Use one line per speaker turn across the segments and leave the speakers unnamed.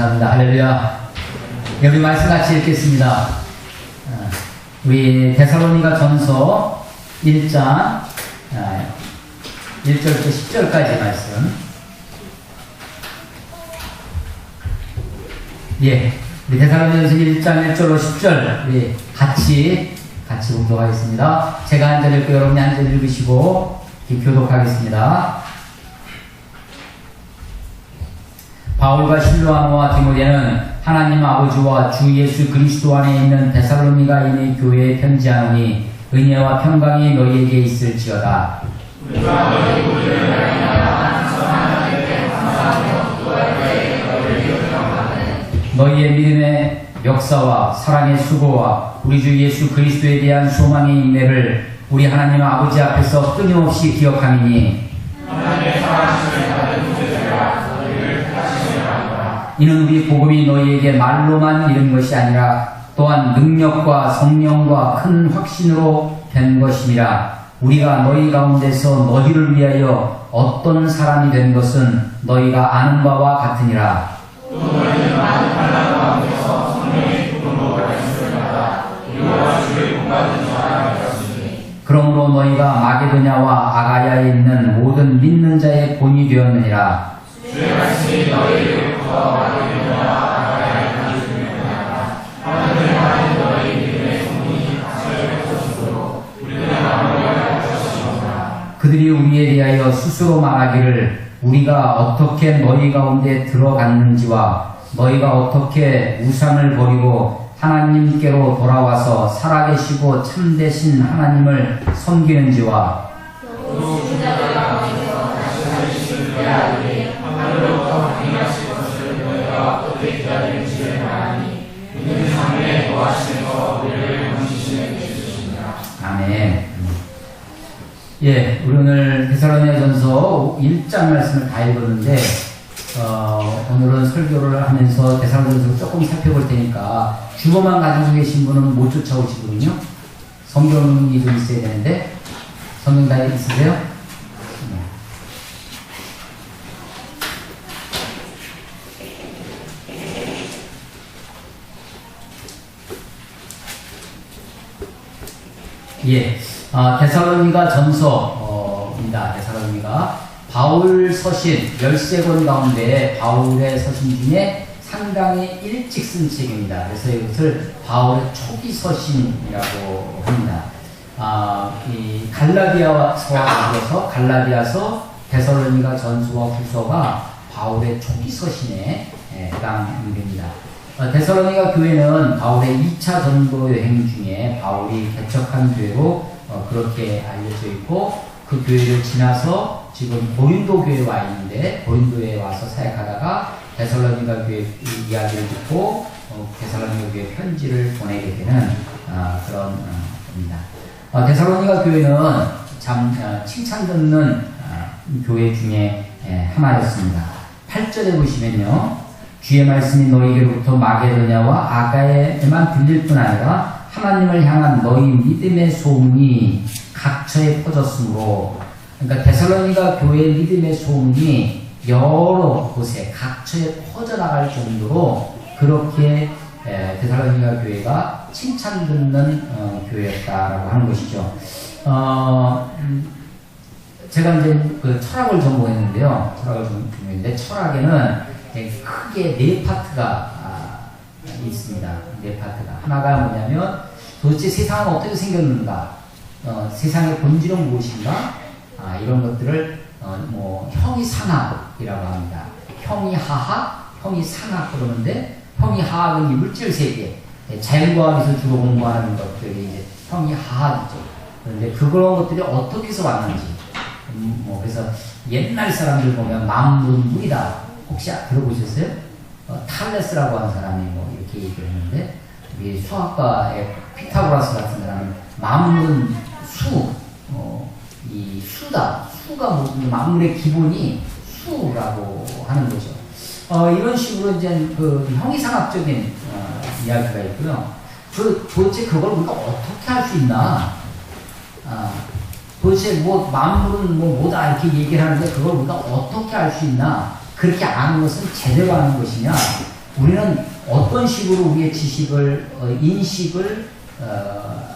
감사합니다. 할렐루야. 우리 말씀 같이 읽겠습니다. 우리 데살로니가 전서 1장 1절부터 10절까지 말씀. 예, 우리 데살로니가전서 1장 1절로 10절 우리 같이 공독하겠습니다. 제가 한 절 읽고 여러분이 한 절 읽으시고 교독하겠습니다. 바울과 실로아노와 디모데는 하나님 아버지와 주 예수 그리스도 안에 있는 데살로니가인의 교회에 편지하노니 은혜와 평강이 너희에게 있을지어다. 너희의 믿음의 역사와 사랑의 수고와 우리 주 예수 그리스도에 대한 소망의 인내를 우리 하나님 아버지 앞에서 끊임없이 기억하니니 이는 우리 복음이 너희에게 말로만 이른 것이 아니라 또한 능력과 성령과 큰 확신으로 된 것임이라. 우리가 너희 가운데서 너희를 위하여 어떤 사람이 된 것은 너희가 아는 바와 같으니라. 또 너희는 많은 환난 가운데서 성령의 기쁨으로 말씀을 우리와 주의 본받은 자가 되었으니 그러므로 너희가 마게도냐와 아가야에 있는 모든 믿는 자의 본이 되었느니라. 주의 말씀이 너희로부터 마게도냐와 아가야에 가르치느니라. 하나님의 많은 너희 믿음의 소문이 각처에 퍼지도록 우리는 마음을 할 것이니라. 그들이 우리에 대하여 스스로 말하기를 우리가 어떻게 너희 가운데 들어갔는지와 너희가 어떻게 우상을 버리고 하나님께로 돌아와서 살아계시고 참되신 하나님을 섬기는지와 또 주자들 가운데서 다시 살리시는 때아들이 하늘로부터 강림하실 것을 너희가 어떻게 기다리는지를 말하니 이는 장래에 거하시는 것 우리를 건지시는 주시니라. 아멘. 예, 우리 오늘 데살로니가전서 1장 말씀을 다 읽었는데 오늘은 설교를 하면서 데살로니가전서 조금 살펴볼 테니까 주보만 가지고 계신 분은 못 쫓아오시거든요. 성경이 좀 있어야 되는데 성경 다 있으세요? 예. 데살로니가 전서입니다. 데살로니가 바울 서신 13권 가운데 바울의 서신 중에 상당히 일찍 쓴 책입니다. 그래서 이것을 바울의 초기 서신이라고 합니다. 이 갈라디아서와 더불어서 갈라디아서, 데살로니가 전서와 후서가 바울의 초기 서신에 해당됩니다. 데살로니가 교회는 바울의 2차 전도 여행 중에 바울이 개척한 교회로 그렇게 알려져 있고, 그 교회를 지나서 지금 고린도 교회에 와 있는데 고린도에 와서 사역하다가 데살로니가 교회 이야기를 듣고 데살로니가 교회 편지를 보내게 되는 그런 겁니다. 데살로니가 교회는 참 칭찬 듣는 교회 중에 하나였습니다. 8절에 보시면요, 주의 말씀이 너희에게로부터 마게도냐와 아가야에만 들릴 뿐 아니라 하나님을 향한 너희 믿음의 소문이 각처에 퍼졌으므로, 그러니까 데살로니가 교회의 믿음의 소문이 여러 곳에 각처에 퍼져나갈 정도로 그렇게 데살로니가 교회가 칭찬 듣는 교회였다라고 하는 것이죠. 제가 이제 그 철학을 전공했는데요. 철학을 전공했는데 철학에는 크게 네 파트가 있습니다. 네 파트가. 하나가 뭐냐면 도대체 세상은 어떻게 생겼는가, 세상의 본질은 무엇인가, 이런 것들을 뭐 형이상학이라고 합니다. 형이하학, 형이상학 그러는데, 형이하학은 이 물질 세계, 자연과학에서 주로 공부하는 것들이 이제 형이하학이죠. 그런데 그런 것들이 어떻게 해서 왔는지, 그래서 옛날 사람들 보면 만물은 물이다. 혹시 들어보셨어요? 탈레스라고 하는 사람이 뭐 이렇게 얘기를 했는데, 우리 수학과의 피타고라스 같은 사람은 만물은 수, 이 수다. 수가 무슨 만물의 기본이 수라고 하는 거죠. 이런 식으로 이제 그 형이상학적인 이야기가 있고요. 도대체 그걸 우리가 어떻게 할 수 있나? 도대체 뭐 만물은 뭐 뭐다 이렇게 얘기를 하는데 그걸 우리가 어떻게 할 수 있나? 그렇게 아는 것은 제대로 아는 것이냐? 우리는 어떤 식으로 우리의 지식을, 인식을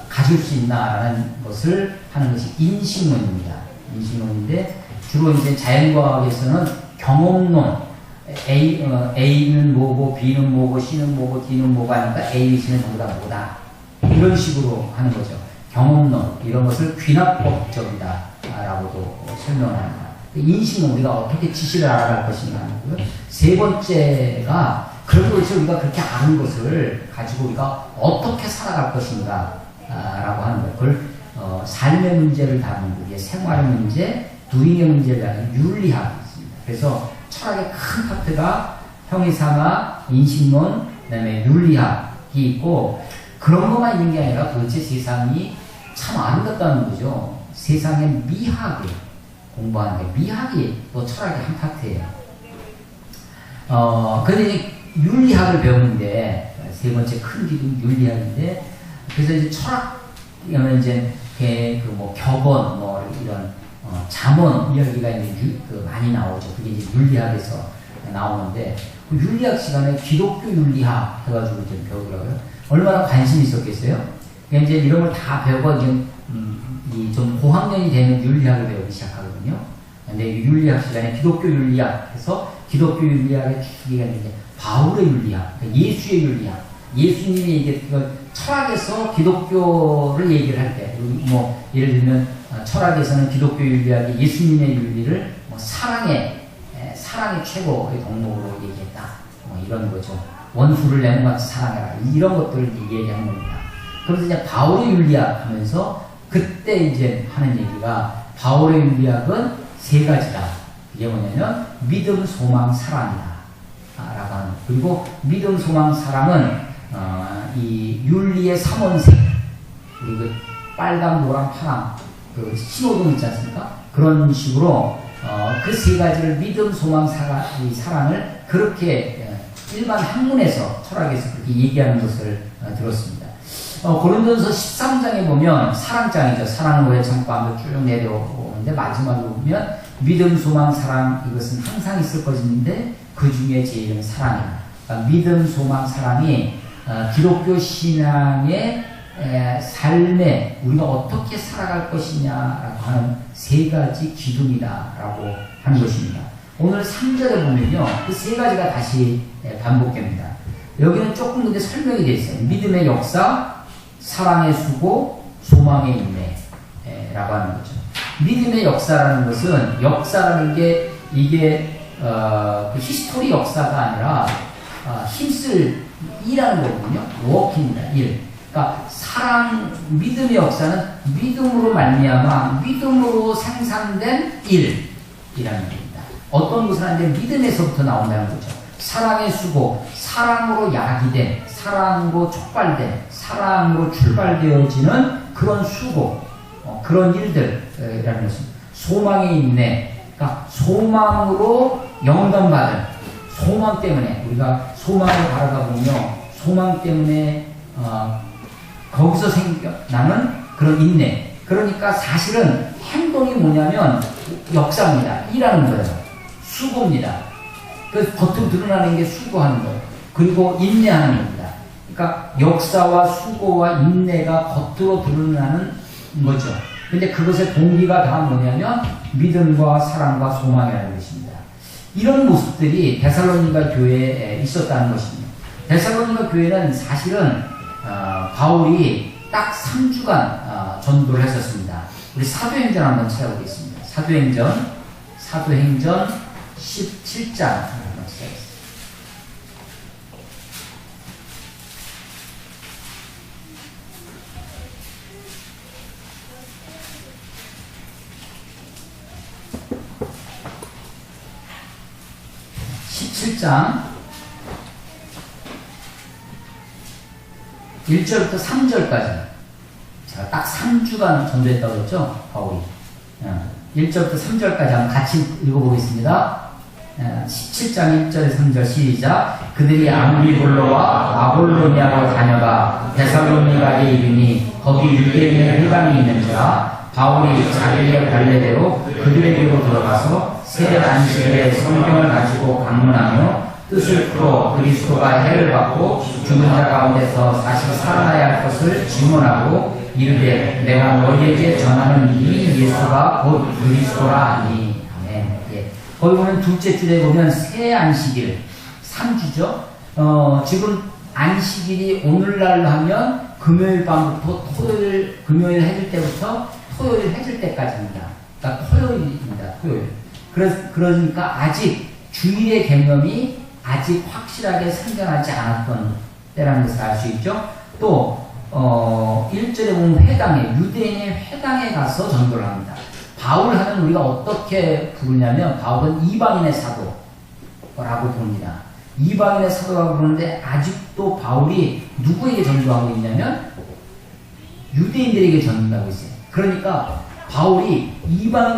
가질 수 있나라는 것을 하는 것이 인식론입니다. 인식론인데 주로 이제 자연과학에서는 경험론, A는 뭐고, B는 뭐고, C는 뭐고, D는 뭐고 하니까 A, C는 전부 다 뭐다. 이런 식으로 하는 거죠. 경험론, 이런 것을 귀납법적이다 라고도 설명을 합니다. 인식은 우리가 어떻게 지식을 알아갈 것인가 하는 거고요. 세 번째가 그런 것을 우리가 그렇게 아는 것을 가지고 우리가 어떻게 살아갈 것인가 라고 하는 것. 그걸 삶의 문제를 다루는 우리의 생활의 문제, 도잉의 문제를 다루는 윤리학이 있습니다. 그래서 철학의 큰 파트가 형이상학, 인식론, 그 다음에 윤리학이 있고 그런 것만 있는 게 아니라 도대체 세상이 참 아름답다는 거죠. 세상의 미학을 공부하는 게 미학이 또 철학의 한 파트예요. 근데 윤리학을 배우는데 세 번째 큰 기둥 윤리학인데 그래서 이제 철학 이제 뭐 격언 뭐 이런 잠언 이야기가 이제 많이 나오죠. 그게 이제 윤리학에서 나오는데 그 윤리학 시간에 기독교 윤리학 해가지고 좀 배우더라고요. 얼마나 관심이 있었겠어요? 그러니까 이제 이런 걸 다 배우고 이제 좀 고학년이 되는 윤리학을 배우기 시작하거든요. 근데 이 윤리학 시간에 기독교 윤리학 해서 기독교 윤리학의 주기가 이제 바울의 윤리학, 그러니까 예수의 윤리학. 예수님이 이게 철학에서 기독교를 얘기를 할 때, 뭐 예를 들면 철학에서는 기독교 윤리학이 예수님의 윤리를 뭐 사랑의 최고의 덕목으로 얘기했다. 뭐 이런 거죠. 원수를 내 몸같이 사랑해라. 이런 것들을 얘기하는 겁니다. 그래서 이제 바울의 윤리학 하면서 그때 이제 하는 얘기가 바울의 윤리학은 세 가지다. 이게 뭐냐면 믿음, 소망, 사랑이다. 라고 하는. 그리고 믿음, 소망, 사랑은 이 윤리의 삼원색, 우리 그 빨강, 노랑, 파랑, 그 신호등 있지 않습니까? 그런 식으로 그 세 가지를 믿음, 소망, 사랑을 그렇게 일반 학문에서 철학에서 그렇게 얘기하는 것을 들었습니다. 고린도전서 13장에 보면 사랑장이죠. 사랑은 오래 참고 하며 쭉 내려오는데 마지막으로 보면 믿음, 소망, 사랑 이것은 항상 있을 것인데 그 중에 제일은 사랑이다. 그러니까 믿음, 소망, 사랑이 기독교 신앙의 삶에 우리가 어떻게 살아갈 것이냐라고 하는 세 가지 기둥이다라고 하는 것입니다. 오늘 3절에 보면요, 그 세 가지가 다시 반복됩니다. 여기는 조금 근데 설명이 되어 있어요. 믿음의 역사, 사랑의 수고, 소망의 인내라고 하는 거죠. 믿음의 역사라는 것은 역사라는 게 이게 그 히스토리 역사가 아니라 힘쓸 일하는 거거든요. 워킹입니다. 일. 그러니까 믿음의 역사는 믿음으로 말미암아 믿음으로 생산된 일이라는 겁니다. 어떤 것을 하는데 믿음에서부터 나온다는 거죠. 사랑의 수고, 사랑으로 야기된, 사랑으로 촉발된, 사랑으로 출발되어지는 그런 수고, 그런 일들이라는 것입니다. 소망의 인내, 그러니까 소망으로 영감받은, 소망 때문에 우리가 소망을 바라다 보면요, 소망 때문에 거기서 생겨나는 그런 인내. 그러니까 사실은 행동이 뭐냐면 역사입니다. 일하는 거예요. 수고입니다. 그 겉으로 드러나는 게 수고하는 거예요. 그리고 인내하는 겁니다. 그러니까 역사와 수고와 인내가 겉으로 드러나는 거죠. 근데 그것의 동기가 다 뭐냐면 믿음과 사랑과 소망이라는 것입니다. 이런 모습들이 데살로니가 교회에 있었다는 것입니다. 데살로니가 교회는 사실은 바울이 딱 3주간 전도를 했었습니다. 우리 사도행전 한번 찾아보겠습니다. 사도행전 17장 한번 찾아보겠습니다. (17장) 1절부터 3절까지. 제가 딱 3주간 전도했다고 했죠? 바울이. 1절부터 3절까지 한번 같이 읽어보겠습니다. 17장 1절에 3절 시작. 그들이 암비볼로와 아볼로니아로 다녀가 데살로니가에 이르니 거기 유대인의 회당이 있는지라 바울이 자기의 관례대로 그들에게로 들어가서 새 안식일에 성경을 가지고 강문하며 뜻을 풀어 그리스도가 해를 받고 죽은 자 가운데서 다시 살아나야 할 것을 증언하고 이르되 내가 너희에게 전하는 이 예수가 곧 그리스도라 하니. 아멘. 예. 거기 보면 둘째 줄에 보면 새 안식일 3주죠. 지금 안식일이 오늘날 하면 금요일 밤부터 토요일, 금요일 해질 때부터 토요일 해질 때까지입니다. 그러니까 토요일입니다. 토요일. 그러니까 아직 주일의 개념이 아직 확실하게 생겨나지 않았던 때라는 것을 알 수 있죠. 또 1절에 보면 회당에, 유대인의 회당에 가서 전도를 합니다. 바울 하면 우리가 어떻게 부르냐면 바울은 이방인의 사도라고 부릅니다. 이방인의 사도라고 부르는데 아직도 바울이 누구에게 전도하고 있냐면 유대인들에게 전도하고 있어요. 그러니까 바울이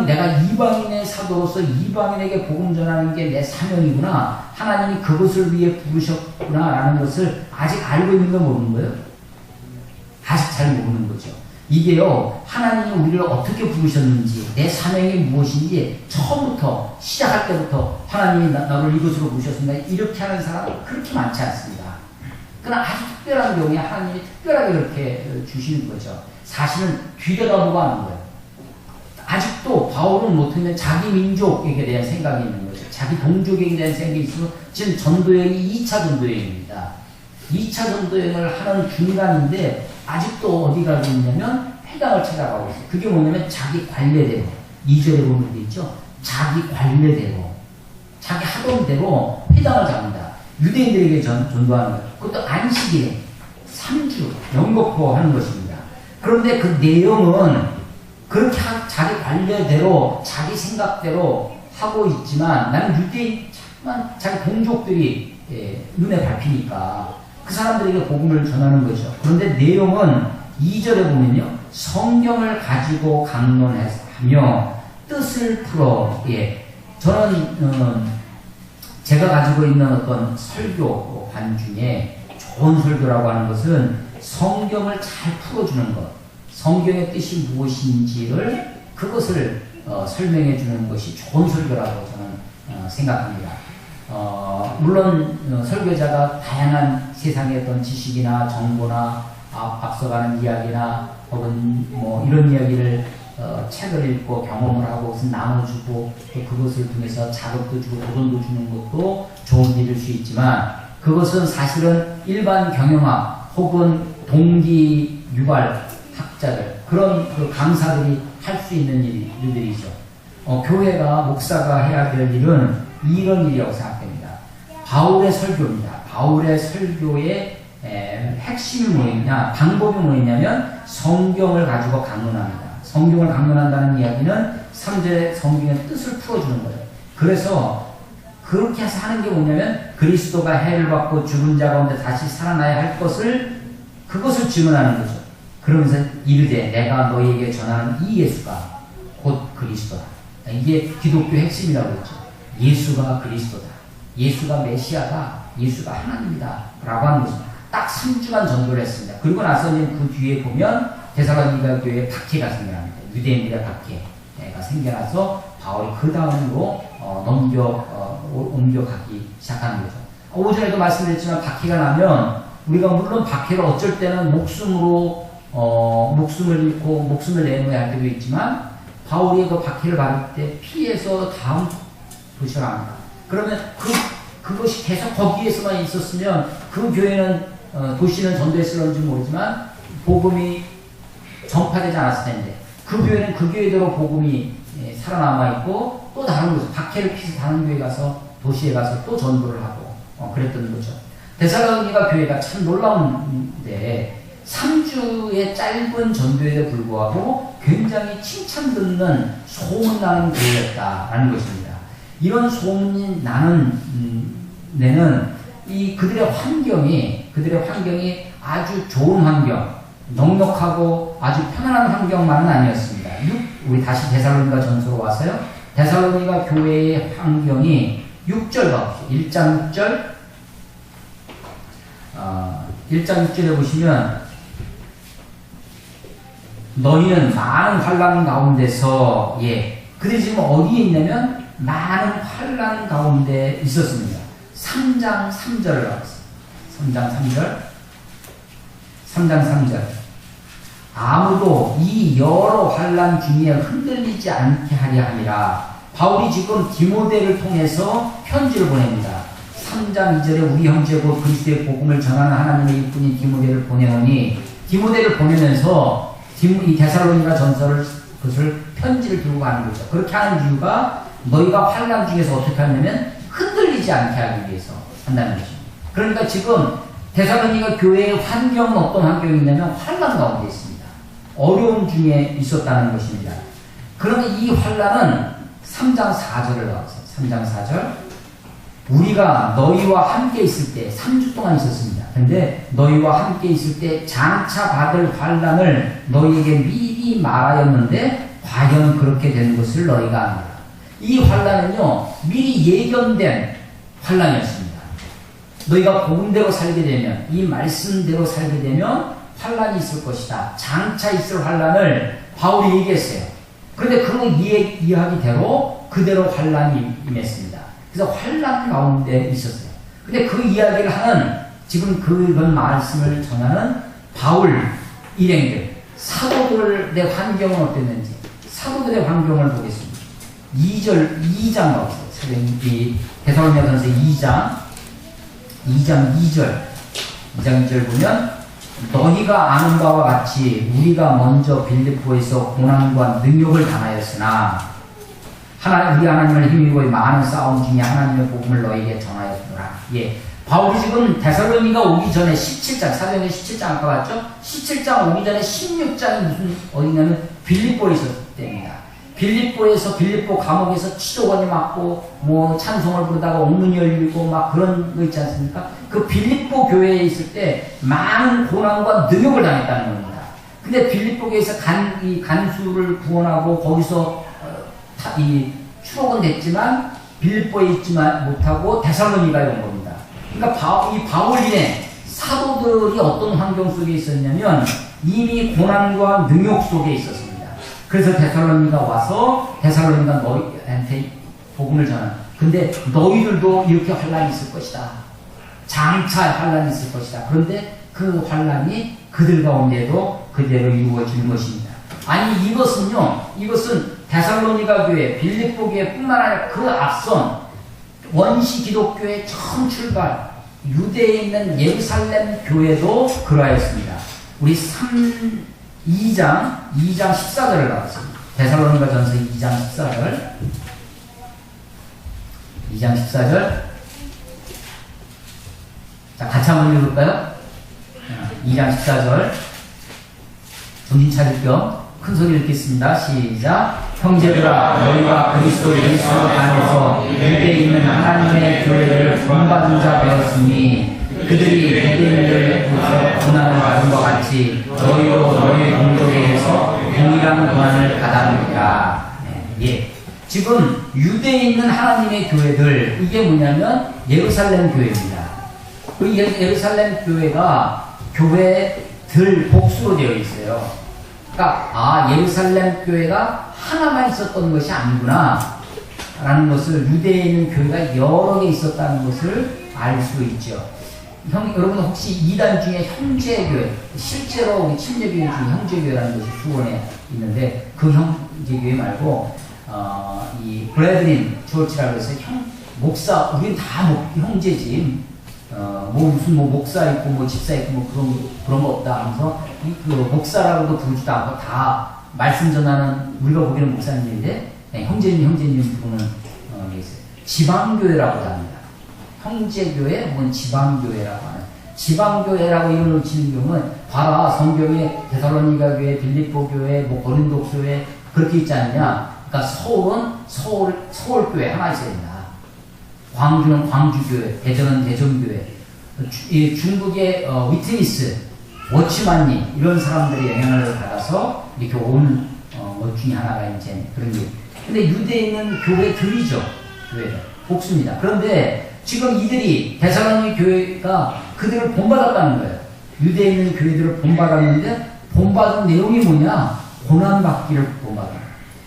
내가 이방인의 사도로서 이방인에게 복음 전하는 게 내 사명이구나. 하나님이 그것을 위해 부르셨구나. 라는 것을 아직 알고 있는 건 모르는 거예요? 아직 잘 모르는 거죠. 이게요, 하나님이 우리를 어떻게 부르셨는지, 내 사명이 무엇인지, 처음부터, 시작할 때부터 하나님이 나를 이것으로 부르셨습니다. 이렇게 하는 사람은 그렇게 많지 않습니다. 그러나 아주 특별한 경우에 하나님이 특별하게 그렇게 주시는 거죠. 사실은 뒤돌아보고 하는 거예요. 아직도 바울은 못하면 자기 민족에게 대한 생각이 있는 거죠. 자기 동족에 대한 생각이 있으면 지금 전도여행이 2차 전도여행입니다. 2차 전도여행을 하는 중간인데 아직도 어디 가고 있냐면 회당을 찾아가고 있어요. 그게 뭐냐면 자기 관례대로 2절에 보면 돼 있죠. 자기 관례대로 자기 하던 대로 회당을 잡는다. 유대인들에게 전도하는 거예요. 그것도 안식일에 3주 영겁포 하는 것입니다. 그런데 그 내용은 그렇게 자기 관례대로 자기 생각대로 하고 있지만 나는 유대인만 자기 동족들이 눈에 밟히니까 그 사람들에게 복음을 전하는 거죠. 그런데 내용은 2절에 보면요. 성경을 가지고 강론하며 뜻을 풀어. 저는 제가 가지고 있는 어떤 설교관 중에 좋은 설교라고 하는 것은 성경을 잘 풀어주는 것. 성경의 뜻이 무엇인지를 그것을 설명해 주는 것이 좋은 설교라고 저는 생각합니다. 물론 설교자가 다양한 세상의 어떤 지식이나 정보나 앞서가는 이야기나 혹은 뭐 이런 이야기를 책을 읽고 경험을 하고 그것을 나눠주고 또 그것을 통해서 자극도 주고 도전도 주는 것도 좋은 일일 수 있지만 그것은 사실은 일반 경영학 혹은 동기 유발 학자들 그런 그 강사들이 할 수 있는 일들이죠. 교회가 목사가 해야 될 일은 이런 일이라고 생각됩니다. 바울의 설교입니다. 바울의 설교의 핵심이 뭐였냐, 방법이 뭐였냐면 성경을 가지고 강론합니다. 성경을 강론한다는 이야기는 3절의 성경의 뜻을 풀어주는 거예요. 그래서 그렇게 해서 하는 게 뭐냐면 그리스도가 해를 받고 죽은 자 가운데 다시 살아나야 할 것을 그것을 증언하는 거죠. 그러면서 이르되 내가 너희에게 전하는 이 예수가 곧 그리스도다. 이게 기독교의 핵심이라고 했죠. 예수가 그리스도다. 예수가 메시아다. 예수가 하나님이다. 라고 하는 것입니다. 딱 3주간 전도를 했습니다. 그리고 나서는 그 뒤에 보면 데살로니가 교회에 박해가 생겨납니다. 유대인들의 박해가 생겨나서 바울이 그 다음으로 옮겨가기 시작하는 거죠. 5절에도 말씀드렸지만 박해가 나면 우리가 물론 박해를 어쩔 때는 목숨을 잃고 목숨을 내놓아야 할 때도 있지만 바울이 그 박해를 받을 때 피해서 다음 도시로 갑니다. 그러면 그것이 계속 거기에서만 있었으면 그 교회는 도시는 전도했을런지 모르지만 복음이 전파되지 않았을 텐데 그 교회는 그 교회대로 복음이 살아남아 있고 또 다른 곳 박해를 피해서 다른 교회 가서 도시에 가서 또 전도를 하고 그랬던 거죠. 데살로니가 교회가 참 놀라운데 3주의 짧은 전도에도 불구하고 굉장히 칭찬 듣는 소문나는 교회였다라는 것입니다. 이런 소문이 나는 데는 이 그들의 환경이 아주 좋은 환경, 넉넉하고 아주 편안한 환경만은 아니었습니다. 우리 다시 데살로니가 전서로 와서요. 데살로니가 교회의 환경이 6절 봐보세요. 1장 6절 1장 6절에 보시면 너희는 많은 환난 가운데서 그들이 지금 어디에 있냐면 많은 환난 가운데 있었습니다. 3장 3절을 나왔어요. 3장 3절. 3장 3절. 아무도 이 여러 환난 중에 흔들리지 않게 하려 함이라. 바울이 지금 디모데를 통해서 편지를 보냅니다. 3장 2절에 우리 형제고 그리스도의 복음을 전하는 하나님의 일꾼인 디모데를 보내오니, 디모데를 보내면서 이 데살로니가 전서를 그것을 편지를 들고 가는 거죠. 그렇게 하는 이유가 너희가 환난 중에서 어떻게 하냐면 흔들리지 않게 하기 위해서 한다는 것입니다. 그러니까 지금 데살로니가 교회의 환경은 어떤 환경이 있냐면 환난 가운데 있습니다. 어려움 중에 있었다는 것입니다. 그러면 이 환난은 3장 4절을 나왔어요. 3장 4절. 우리가 너희와 함께 있을 때 3주 동안 있었습니다. 근데 너희와 함께 있을 때 장차 받을 환난을 너희에게 미리 말하였는데 과연 그렇게 된 것을 너희가 압니다. 이 환난은요 미리 예견된 환난이었습니다. 너희가 복음대로 살게 되면, 이 말씀대로 살게 되면 환난이 있을 것이다. 장차 있을 환난을 바울이 얘기했어요. 그런데 그 이야기대로 그대로 환난이 임했습니다. 그래서 환난 가운데 있었어요. 근데 그 이야기를 하는, 지금 그런 말씀을 전하는 바울 일행들, 사도들의 환경은 어땠는지, 사도들의 환경을 보겠습니다. 2장 나왔어요. 데살로니가전서 2장 2절 보면, 너희가 아는 바와 같이 우리가 먼저 빌립보에서 고난과 능욕을 당하였으나 우리 하나님을 힘입어 많은 싸움 중에 하나님의 복음을 너희에게 전하였노라. 예. 바울이 지금 데살로니가 오기 전에 17장, 사도행전 17장 아까 봤죠? 17장 오기 전에 16장이 무슨 어디냐면 빌립보에 있었을 때입니다. 빌립보 감옥에서 치도관이 맞고 뭐 찬송을 부르다가 옥문이 열리고 막 그런 거 있지 않습니까? 그 빌립보 교회에 있을 때 많은 고난과 능욕을 당했다는 겁니다. 근데 빌립보 교회에서 간수를 구원하고 거기서 추록은 됐지만 빌립보에 있지만 못하고 데살로니가에 온 겁니다. 그러니까 이 바울인의 사도들이 어떤 환경 속에 있었냐면 이미 고난과 능욕 속에 있었습니다. 그래서 데살로니가 와서 데살로니가 너희한테 복음을 전하는. 근데 너희들도 이렇게 환난이 있을 것이다. 장차 환난이 있을 것이다. 그런데 그 환난이 그들 가운데도 그대로 이루어지는 것입니다. 아니 이것은 데살로니가 교회, 빌립보 교회 뿐만 아니라 그 앞선 원시 기독교의 처음 출발, 유대에 있는 예루살렘 교회도 그러하였습니다. 우리 2장 14절을 나왔습니다. 데살로니가 전서 2장 14절. 자, 같이 한번 읽을까요? 2장 14절. 정신 차릴 겸 큰 소리 읽겠습니다. 시작. 형제들아, 너희가 그리스도 예수 안에서 유대에 있는 하나님의 교회를 본받은 자 되었으니 그들이 유대인들의 고난을 받은 것 같이 너희도 너희 동족에게서 동일한 고난을 받았느니라. 예. 지금 유대에 있는 하나님의 교회들, 이게 뭐냐면 예루살렘 교회입니다. 그 예루살렘 교회가 교회들 복수로 되어 있어요. 그러니까 예루살렘 교회가 하나만 있었던 것이 아니구나 라는 것을, 유대에 있는 교회가 여러 개 있었다는 것을 알 수 있죠. 여러분 혹시 이단 중에 형제교회, 실제로 우리 침례교회 중에 형제교회라는 것이 수원에 있는데 그 형제교회 말고 이 브레드린 조치라고 해서 목사, 우린 다 형제지. 무슨 목사 있고 집사 있고 그런 거 없다 하면서 그 목사라고도 부르지도 않고 다 말씀 전하는, 우리가 보기에는 목사님인데 형제님 부르는 게 있어요. 지방교회라고 합니다. 형제교회 혹은 지방교회라고 하는, 지방교회라고 이름을 지는 경우는 봐라, 성경에 데살로니가 교회, 빌립보 교회, 고린도 교회 그렇게 있지 않느냐. 그러니까 서울은 서울교회 하나 있어야 된다. 광주는 광주교회, 대전은 대전교회, 중국의 위트니스, 워치만니 이런 사람들의 영향을 받아서 이렇게 온 것 중에 하나가 이제 그런 게. 근데 유대에 있는 교회들이죠. 교회들. 복수입니다. 그런데 지금 이들이 데살로니 교회가 그들을 본받았다는 거예요. 유대에 있는 교회들을 본받았는데 본받은 내용이 뭐냐? 고난받기를 본받아요.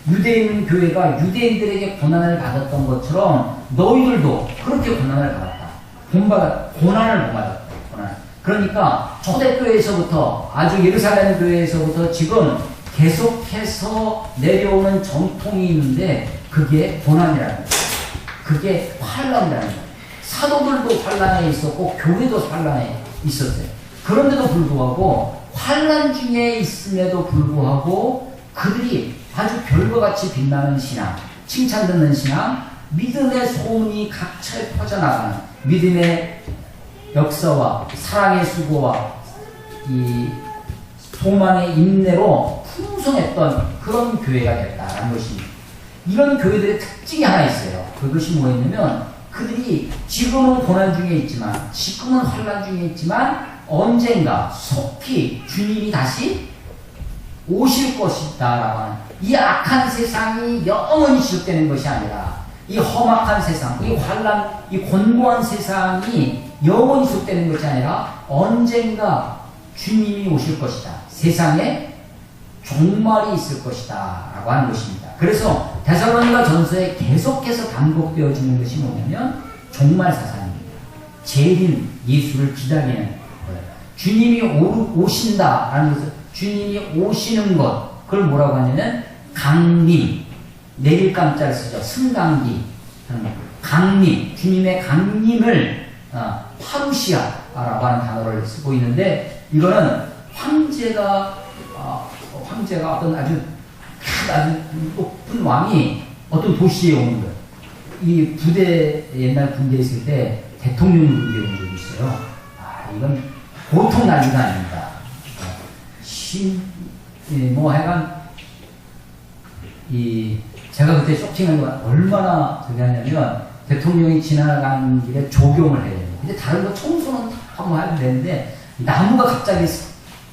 유대에 있는 교회가 유대인들에게 고난을 받았던 것처럼 너희들도 그렇게 고난을 받았다. 고난을 못 받았다. 고난. 그러니까 초대교회에서부터 아주 예루살렘 교회에서부터 지금 계속해서 내려오는 정통이 있는데 그게 고난이라는 거예요. 그게 환란이라는 거예요. 사도들도 환란에 있었고 교회도 환란에 있었어요. 그런데도 불구하고 환란 중에 있음에도 불구하고 그들이 아주 별과 같이 빛나는 신앙, 칭찬 듣는 신앙, 믿음의 소문이 각처에 퍼져나가는 믿음의 역사와 사랑의 수고와 이 소망의 인내로 풍성했던 그런 교회가 됐다는 것입니다. 이런 교회들의 특징이 하나 있어요. 그것이 뭐였냐면 그들이 지금은 고난 중에 있지만 지금은 환난 중에 있지만 언젠가 속히 주님이 다시 오실 것이다 라고 하는 이 악한 세상이 영원히 지속되는 것이 아니라 이 험악한 세상, 이 환난, 이 곤고한 세상이 영원히 지속되는 것이 아니라 언젠가 주님이 오실 것이다. 세상에 종말이 있을 것이다 라고 하는 것입니다. 그래서 데살로니가 전서에 계속해서 반복되어지는 것이 뭐냐면 종말 사상입니다. 재림 예수를 기다리는 거예요. 주님이 오신다라는 것은 주님이 오시는 것 그걸 뭐라고 하냐면 강림 내릴 깜자를 쓰죠. 승강기 강림 주님의 강림을 파루시아라고 하는 단어를 쓰고 있는데 이거는 황제가 어떤 아주 높은 왕이 어떤 도시에 오는 거예요. 이 옛날 군대에 있을 때 대통령이 군대에 온 적이 있어요. 이건 보통 난리가 아닙니다. 하여간, 제가 그때 쇼핑한 거 얼마나 저기 하냐면, 대통령이 지나가는 길에 조경을 해야 돼요. 근데 다른 거 청소는 한번 하면 되는데, 나무가 갑자기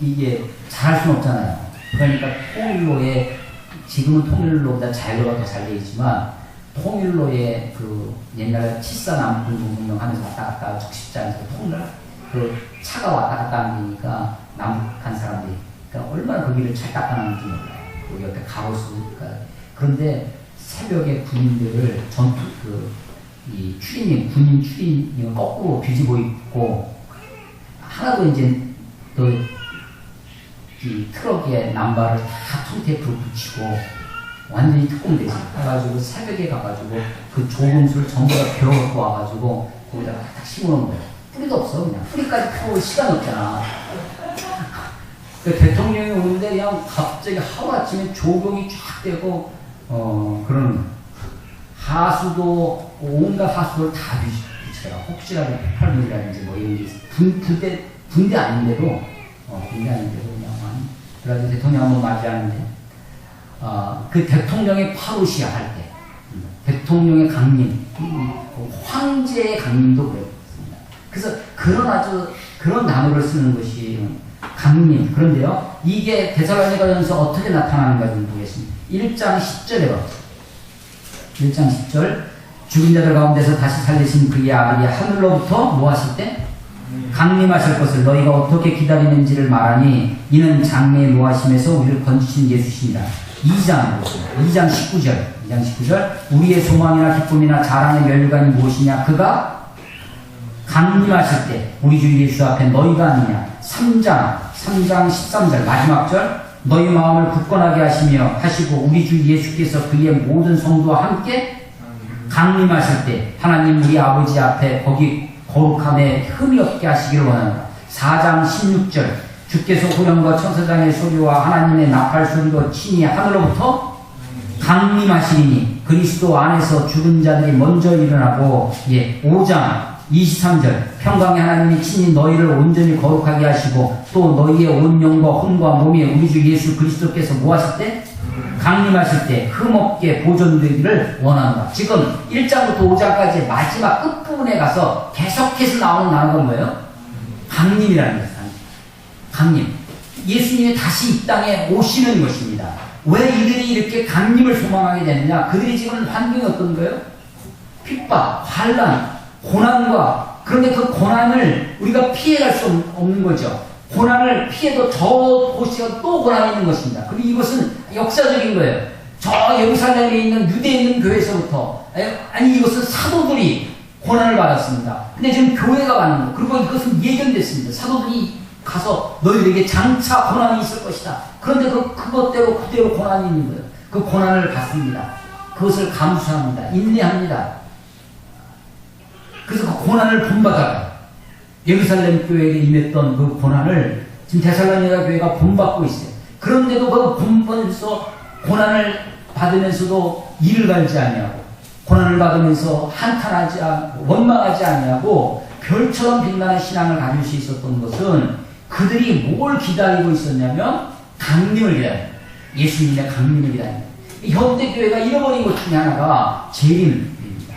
이게 자랄 수는 없잖아요. 그러니까 통일로에, 지금은 통일로보다 자유로가 더 잘 돼 있지만, 통일로에 옛날 칠사남군 동맹 하면서 왔다 갔다 적십자에서 차가 왔다 갔다 하는 데니까 남북한 사람들이 그러니까 얼마나 거기를 잘 닦아놨는지 몰라요. 거기 옆에 가로수니까. 그런데 새벽에 군인들을 군인 추리닝을 거꾸로 뒤집어 입고 하나도 이제 이 트럭에 남발을 다 통테이프로 붙이고 완전히 특공대지. 해가지고 새벽에 가가지고 그 조금수를 전부 다 베어갖고 와가지고 거기다가 딱 심어놓은 거예요. 뿌리도 없어. 그냥 뿌리까지 펴올 시간이 없잖아. 그 대통령이 오는데 그냥 갑자기 하루아침에 조경이 쫙 되고 그러는 거예요. 하수도 온갖 하수를 다 비춰라. 혹시라도 폭발물이라든지 뭐 이런 게 군대 아닌데도 그냥 그래가지고 대통령 한번 맞이하는데 그 대통령의 파루시아 할 때 대통령의 강림 황제의 강림도 그랬습니다. 그래서 그런 단어를 쓰는 것이 강림. 그런데요 이게 데살로니가전서 어떻게 나타나는가 좀 보겠습니다. 1장 10절에 봐. 1장 10절 죽은 자들 가운데서 다시 살리신 그의 아들이 하늘로부터 뭐 하실 때? 강림하실 것을 너희가 어떻게 기다리는지를 말하니 이는 장래의 노하심에서 우리를 건지신 예수십니다. 2장 19절 우리의 소망이나 기쁨이나 자랑의 면류관이 무엇이냐 그가 강림하실 때 우리 주 예수 앞에 너희가 아니냐. 3장 13절 마지막 절 너희 마음을 굳건하게 하시고 우리 주 예수께서 그의 모든 성도와 함께 강림하실 때 하나님 우리 아버지 앞에 거기 거룩함에 흠이 없게 하시기를 원한다. 4장 16절 주께서 호령과 천사장의 소리와 하나님의 나팔 소리로 친히 하늘로부터 강림하시리니 그리스도 안에서 죽은 자들이 먼저 일어나고 5장 23절 평강의 하나님이 친히 너희를 온전히 거룩하게 하시고 또 너희의 온 영과 혼과 몸이 우리 주 예수 그리스도께서 뭐 하실 때? 강림하실 때 흠없게 보존되기를 원한다. 지금 1장부터 5장까지 마지막 끝부분에 가서 계속해서 나오는 단어가 뭐예요? 강림이라는 것입니다. 강림. 예수님이 다시 이 땅에 오시는 것입니다. 왜 이들이 이렇게 강림을 소망하게 되느냐? 그들이 지금 환경이 어떤 거예요? 핍박, 환난, 고난과 그런데 그 고난을 우리가 피해갈 수 없는 거죠. 고난을 피해도 저 도시가 또 고난이 있는 것입니다. 그리고 이것은 역사적인 거예요. 저 예루살렘에 있는 유대에 있는 교회에서부터 이것은 사도들이 고난을 받았습니다. 근데 지금 교회가 받는 거, 그리고 이것은 예견됐습니다. 사도들이 가서 너희들에게 장차 고난이 있을 것이다. 그런데 그것대로 그대로 고난이 있는 거예요. 그 고난을 받습니다. 그것을 감수합니다. 인내합니다. 그래서 그 고난을 본받아요. 예루살렘 교회에 임했던 그 고난을 지금 데살로니가 교회가 본받고 있어요. 그런데도 그 본받으면서 고난을 받으면서도 이를 갈지 아니하고, 고난을 받으면서 한탄하지 않고 원망하지 아니하고 별처럼 빛나는 신앙을 가질 수 있었던 것은 그들이 뭘 기다리고 있었냐면 강림을 기다립니다. 예수님의 강림을 기다립니다. 현대교회가 잃어버린 것 중에 하나가 재림입니다.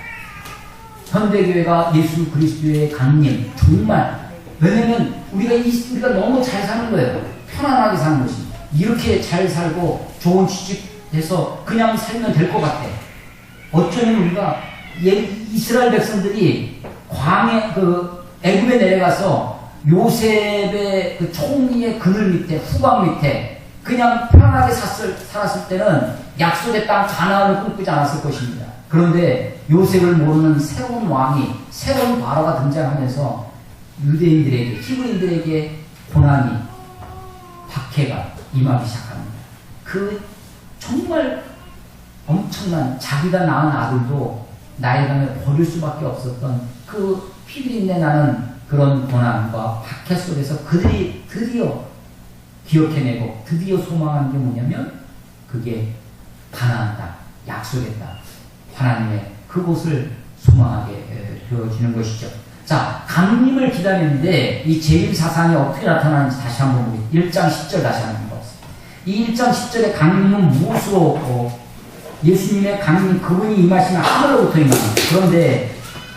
현대교회가 예수 그리스도의 강림, 정말, 왜냐면 우리가 너무 잘 사는 거예요. 편안하게 사는 것입니다. 이렇게 잘 살고 좋은 취직해서 그냥 살면 될 것 같아. 어쩌면 우리가 이스라엘 백성들이 애굽에 내려가서 요셉의 그 총리의 그늘 밑에, 후광 밑에 그냥 편안하게 살았을 때는 약속의 땅 가나안을 꿈꾸지 않았을 것입니다. 그런데 요셉을 모르는 새로운 왕이, 새로운 바로가 등장하면서 유대인들에게, 히브리인들에게 고난이, 박해가 임하기 시작합니다. 그 정말 엄청난, 자기가 낳은 아들도 나이강에 버릴 수밖에 없었던 그 피비린내 나는 그런 고난과 박해 속에서 그들이 드디어 기억해내고 드디어 소망하는 게 뭐냐면 그게 가나안 땅, 약속의 땅, 하나님의 그곳을 소망하게 되어지는 것이죠. 자, 강림을 기다리는데 이 재림 사상이 어떻게 나타나는지 다시 한번 보겠습니다. 1장 10절 다시 한번 보겠습니다. 이 1장 10절의 강림은 무엇으로 예수님의 강림, 그분이 임하시는 하늘로부터 임합니다. 그런데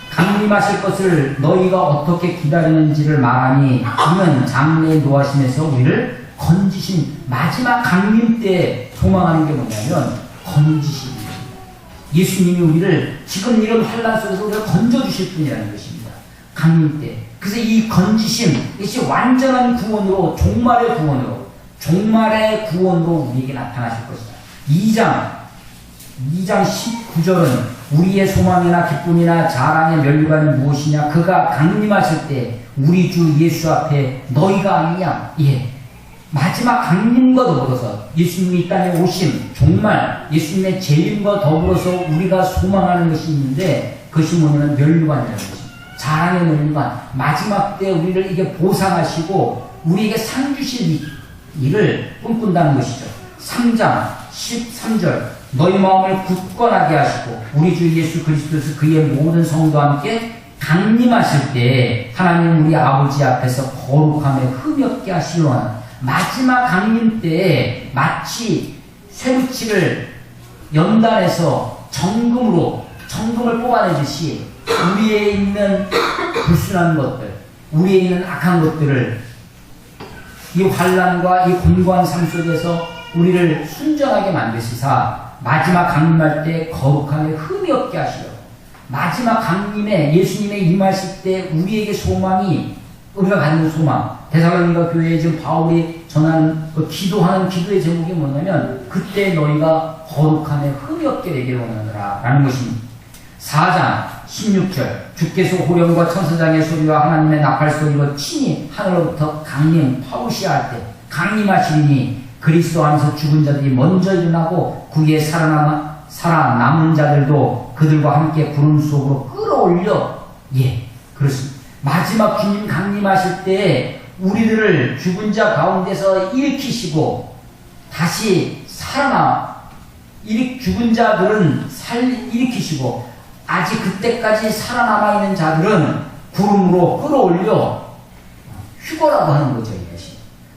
강림하실 것을 너희가 어떻게 기다리는지를 말하니 이는 장래에 노하심에서 우리를 건지신 마지막 강림 때 소망하는 게 뭐냐면 건지심입니다. 예수님이 우리를 지금 이런 환난 속에서 우리를 건져주실 분이라는 것입니다. 강림 때. 그래서 이 건지심, 이것이 완전한 구원으로, 종말의 구원으로 우리에게 나타나실 것이다. 2장 19절은 우리의 소망이나 기쁨이나 자랑의 면류관이 무엇이냐? 그가 강림하실 때 우리 주 예수 앞에 너희가 아니냐? 예. 마지막 강림과 더불어서 예수님이 이 땅에 오심, 정말 예수님의 재림과 더불어서 우리가 소망하는 것이 있는데 그것이 뭐냐면 면류관이라는 것입니다. 자랑의 면류관. 마지막 때 우리를 이게 보상하시고 우리에게 상 주실 일을 꿈꾼다는 것이죠. 3장 13절 너희 마음을 굳건하게 하시고 우리 주 예수 그리스도에서 그의 모든 성도와 함께 강림하실 때 하나님 우리 아버지 앞에서 거룩함에 흠없게 하시려는 마지막 강림 때에 마치 쇠붙이를 연단해서 정금을 뽑아내듯이 우리에 있는 불순한 것들, 우리에 있는 악한 것들을 이 환난과 이 곤고한 삶 속에서 우리를 순전하게 만드시사 마지막 강림할 때 거룩함에 흠이 없게 하시려고 마지막 강림에 예수님의 임하실 때 우리에게 소망이 우리가 갖는 소망 데살로니가 교회에 지금 바울이 전하는 그 기도하는 기도의 제목이 뭐냐면 그때 너희가 거룩함에 흠이 없게 되기를 원하노라 라는 것입니다. 4장 16절 주께서 호령과 천사장의 소리와 하나님의 나팔 소리로 친히 하늘로부터 파우시할 때 강림하시니 그리스도 안에서 죽은 자들이 먼저 일어나고 그에 살아남은 자들도 그들과 함께 구름 속으로 끌어올려 그렇습니다. 마지막 주님 강림하실 때 우리들을 죽은 자 가운데서 일으키시고 다시 죽은 자들은 일으키시고 아직 그때까지 살아남아 있는 자들은 구름으로 끌어올려 휴거라고 하는 거죠.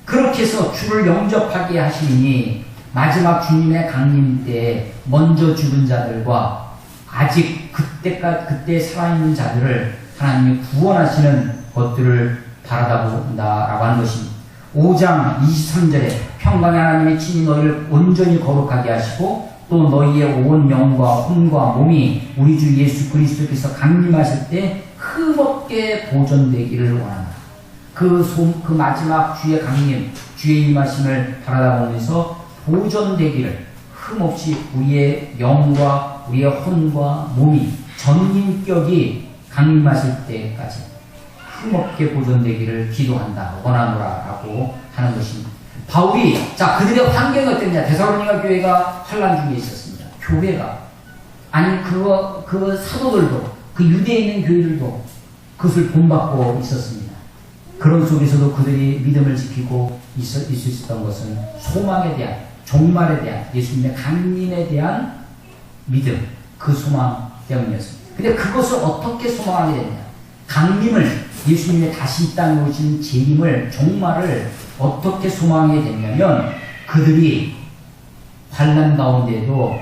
그렇게 해서 주를 영접하게 하시니 마지막 주님의 강림 때 먼저 죽은 자들과 아직 그때 살아있는 자들을 하나님이 구원하시는 것들을 바라다 본다라고 하는 것입니다. 5장 23절에 평강의 하나님이 친히 너희를 온전히 거룩하게 하시고 또 너희의 온 영과 혼과 몸이 우리 주 예수 그리스도께서 강림하실 때 흠없게 보존되기를 원한다. 그 마지막 주의 강림, 주의 임하심을 바라다보면서 보존되기를 흠없이 우리의 영과 우리의 혼과 몸이 전인격이 강림하실 때까지 흠없게 보존되기를 기도한다, 원하노라라고 하는 것입니다. 바울이 자 그들의 환경이 어땠냐? 데살로니가 교회가 환란 중에 있었습니다. 교회가 아니 그 사도들도 그 유대에 있는 교회들도 그것을 본받고 있었습니다. 그런 속에서도 그들이 믿음을 지키고 있을 수 있었던 것은 소망에 대한, 종말에 대한, 예수님의 강림에 대한 믿음, 그 소망 때문이었습니다. 근데 그것을 어떻게 소망하게 됐냐? 강림을, 예수님의 다시 이 땅에 오신 재림을, 종말을 어떻게 소망하게 됐냐면 그들이 환난 가운데도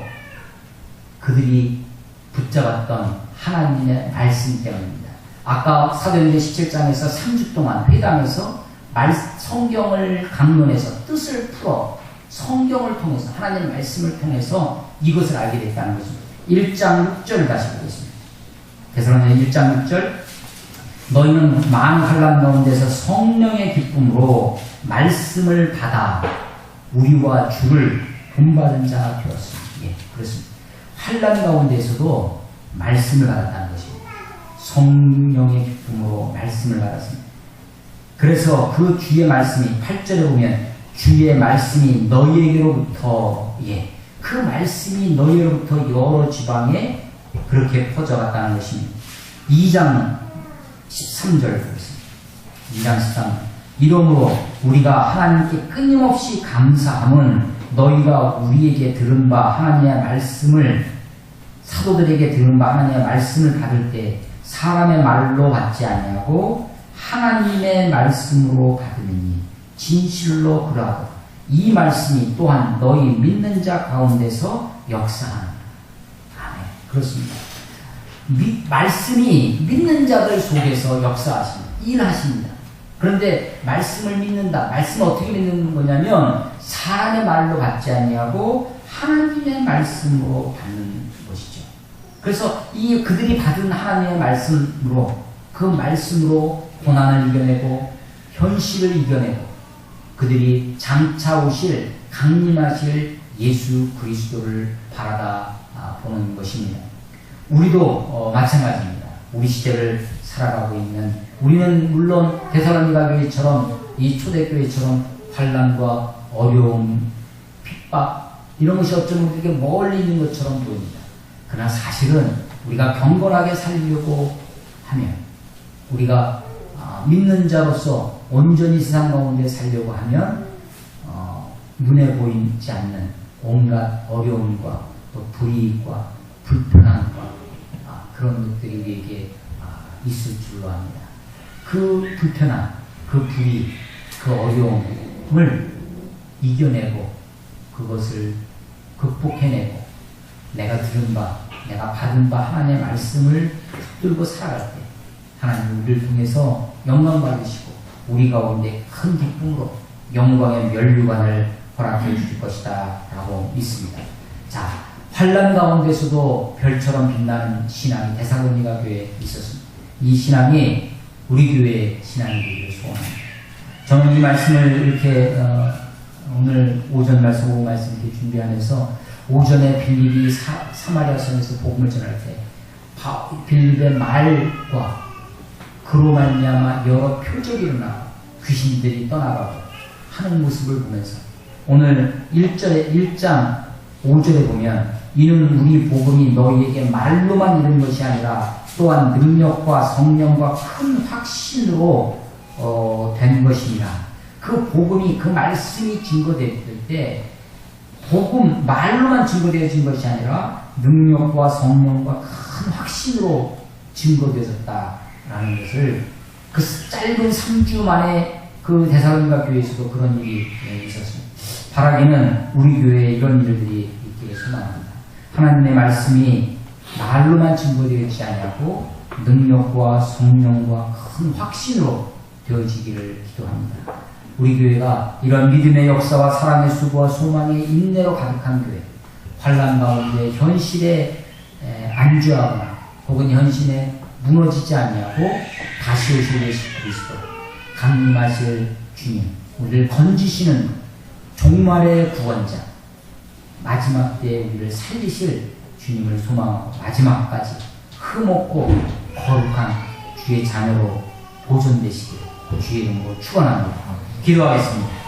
그들이 붙잡았던 하나님의 말씀 때문입니다. 아까 사도행전 17장에서 3주 동안 회당에서 성경을 강론해서 뜻을 풀어 성경을 통해서 하나님의 말씀을 통해서 이것을 알게 됐다는 것입니다. 1장 6절 다시 보겠습니다. 데살로니가 1장 6절 너희는 많은 환난 가운데서 성령의 기쁨으로 말씀을 받아 우리와 주를 본받은 자가 되었습니다. 예, 그렇습니다. 환난 가운데서도 말씀을 받았다는 것입니다. 성령의 기쁨으로 말씀을 받았습니다. 그래서 그 주의 말씀이 8절에 보면 주의 말씀이 너희에게로부터 그 말씀이 너희로부터 여러 지방에 그렇게 퍼져갔다는 것입니다. 2장 13절 보겠습니다. 2장 13절 이러므로 우리가 하나님께 끊임없이 감사함은 너희가 우리에게 들은 바 하나님의 말씀을 사도들에게 들은 바 하나님의 말씀을 받을 때 사람의 말로 받지 아니하고 하나님의 말씀으로 받으니 진실로 그러하고 이 말씀이 또한 너희 믿는 자 가운데서 역사하는 아멘. 그렇습니다. 말씀이 믿는 자들 속에서 역사하십니다. 일하십니다. 그런데 말씀을 믿는다. 말씀을 어떻게 믿는 거냐면 사람의 말로 받지 아니하고 하나님의 말씀으로 받는 것이죠. 그래서 이 그들이 받은 하나님의 말씀으로 그 말씀으로 고난을 이겨내고 현실을 이겨내고 그들이 장차 오실 강림하실 예수 그리스도를 바라다 보는 것입니다. 우리도 마찬가지입니다. 우리 시대를 살아가고 있는 우리는 물론 데살로니가 교회처럼 이 초대교회처럼 환난과 어려움, 핍박 이런 것이 어쩌면 우리에게 멀리 있는 것처럼 보입니다. 그러나 사실은 우리가 경건하게 살려고 하면 우리가 믿는 자로서 온전히 세상 가운데 살려고 하면 눈에 보이지 않는 온갖 어려움과 또 불이익과 불편함과 그런 것들이 우리에게 있을 줄로 압니다. 그 불편함, 그 불이익, 그 어려움을 이겨내고 그것을 극복해내고 내가 들은 바, 내가 받은 바 하나님의 말씀을 붙들고 살아갈 때 하나님 우리를 통해서 영광 받으시고 우리 가운데 큰 기쁨으로 영광의 면류관을 허락해 주실 것이다 라고 믿습니다. 자, 환난 가운데서도 별처럼 빛나는 신앙이 데살로니가 교회에 있었습니다. 이 신앙이 우리 교회의 신앙이 되기를 소원합니다. 저는 이 말씀을 이렇게 오늘 오전 말씀, 오후 말씀 이렇게 준비하면서 오전에 빌립이 사마리아 성에서 복음을 전할 때 빌립의 말과 그로 말미암아 여러 표적이 일어나고 귀신들이 떠나가고 하는 모습을 보면서 오늘 1장 5절에 보면 이는 우리 복음이 너희에게 말로만 이른 것이 아니라 또한 능력과 성령과 큰 확신으로 된 것이니라. 그 복음이 그 말씀이 증거될 때 복음 말로만 증거되어진 것이 아니라 능력과 성령과 큰 확신으로 증거되어졌다라는 것을 그 짧은 3주 만에 그 데살로니가 교회에서도 그런 일이 있었습니다. 바라기는 우리 교회에 이런 일들이 있기를 소망합니다. 하나님의 말씀이 말로만 증거되지 아니하고 능력과 성령과 큰 확신으로 되어지기를 기도합니다. 우리 교회가 이런 믿음의 역사와 사랑의 수고와 소망의 인내로 가득한 교회, 환난 가운데 현실에 안주하거나 혹은 현실에 무너지지 아니하고 다시 오실 예수 그리스도, 강림하실 주님, 우리를 건지시는 종말의 구원자, 마지막 때에 우리를 살리실 주님을 소망하고 마지막까지 흠없고 거룩한 주의 자녀로 보존되시길 주의 이름으로 축원합니다. 기도하겠습니다.